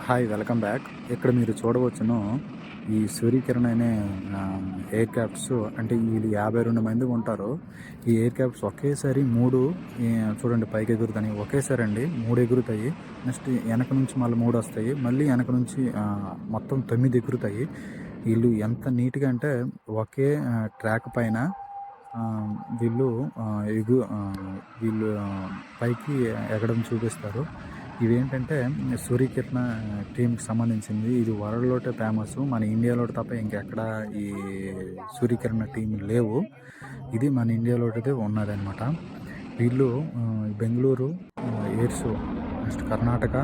Hi welcome back. ఇక్కడ మీరు చూడవచ్చును ఈ సూర్యకిరణ్ అనే ఎయిర్ క్రాఫ్ట్స్ అంటే వీళ్ళు 52 మంది ఉంటారు. ఈ ఎయిర్ క్రాఫ్ట్స్ ఒకేసారి 3 చూడండి పైకి ఎగురుతాయి. ఒకేసారి అండి 3 ఎగురుతాయి. నెక్స్ట్ వెనక నుంచి మళ్ళీ 3 వస్తాయి. మళ్ళీ వెనక నుంచి మొత్తం 9 ఎగురుతాయి. వీళ్ళు ఎంత నీట్గా అంటే ఒకే ట్రాక్ పైన వీళ్ళు వీళ్ళు పైకి ఎగడం చూపిస్తారు. ఇవేంటంటే సూర్యకిరణ టీంకి సంబంధించింది. ఇది వరల్డ్‌లోనే ఫేమస్. మన ఇండియాలో తప్ప ఇంకెక్కడ ఈ సూర్యకిరణ టీం లేవు. ఇది మన ఇండియాలోదే ఉన్నదనమాట. వీళ్ళు Bengaluru, air show, next Karnataka,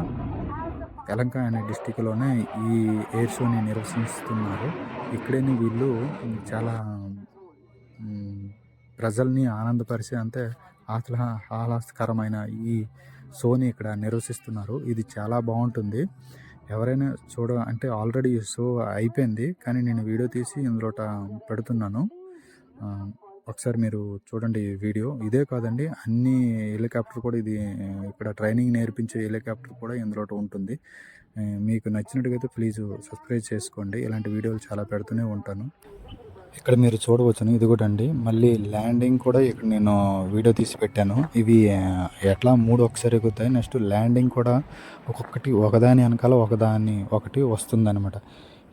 Telangana అనే డిస్టిక్‌లోనే ఈ ఎయిర్ షోని నిర్వహిస్తున్నారు. ఇక్కడేని వీళ్ళు చాలా ప్రజల్ని ఆనందపరిచే అంటే ఆహ్లాదకరమైన ఈ షోని ఇక్కడ నిర్వహిస్తున్నారు. ఇది చాలా బాగుంటుంది. ఎవరైనా అంటే ఆల్రెడీ ఈ షో అయిపోయింది, కానీ నేను వీడియో తీసి ఇందులో పెడుతున్నాను. ఒకసారి మీరు చూడండి ఈ వీడియో. ఇదే కాదండి, అన్ని హెలికాప్టర్ కూడా ఇది ఇక్కడ ట్రైనింగ్ నేర్పించే హెలికాప్టర్ కూడా ఇందులో ఉంటుంది. మీకు నచ్చినట్టుగైతే ప్లీజ్ సబ్స్క్రైబ్ చేసుకోండి. ఇలాంటి వీడియోలు చాలా పెడుతూనే ఉంటాను. ఇక్కడ మీరు చూడవచ్చును, ఇది కూడా అండి మళ్ళీ ల్యాండింగ్ కూడా ఇక్కడ నేను వీడియో తీసి పెట్టాను. ఇవి ఎట్లా 3 ఒకసారి ఎగురుతాయి. నెక్స్ట్ ల్యాండింగ్ కూడా ఒక్కొక్కటి ఒకదాని వెనకాల ఒకటి వస్తుందన్నమాట.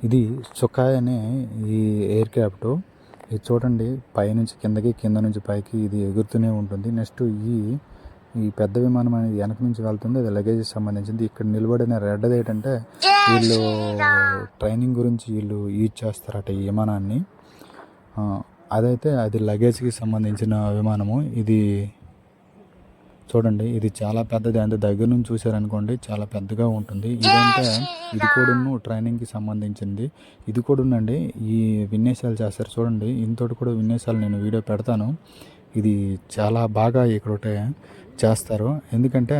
ఇది సుఖాయ్ అనే ఈ ఎయిర్ క్రాఫ్ట్. ఇది చూడండి, పైనుంచి కిందకి, కింద నుంచి పైకి ఇది ఎగురుతూనే ఉంటుంది. నెక్స్ట్ ఈ పెద్ద విమానం అనేది వెనక నుంచి వెళ్తుంది. అది లగేజ్కి సంబంధించింది. ఇక్కడ నిలబడిన రెడ్డది ఏంటంటే వీళ్ళు ట్రైనింగ్ గురించి వీళ్ళు యూజ్ చేస్తారట ఈ విమానాన్ని. అదైతే అది లగేజ్కి సంబంధించిన విమానము. ఇది చూడండి, ఇది చాలా పెద్దది. అంటే దగ్గర నుంచి చూసారనుకోండి చాలా పెద్దగా ఉంటుంది. ఇదంటే ఇది కూడా ట్రైనింగ్కి సంబంధించింది. ఇది కూడా ఉందండి, ఈ విన్యాసాలు చేస్తారు చూడండి. ఇంతటి కూడా విన్యాసాలు నేను వీడియో పెడతాను. ఇది చాలా బాగా ఇక్కడ చేస్తారు. ఎందుకంటే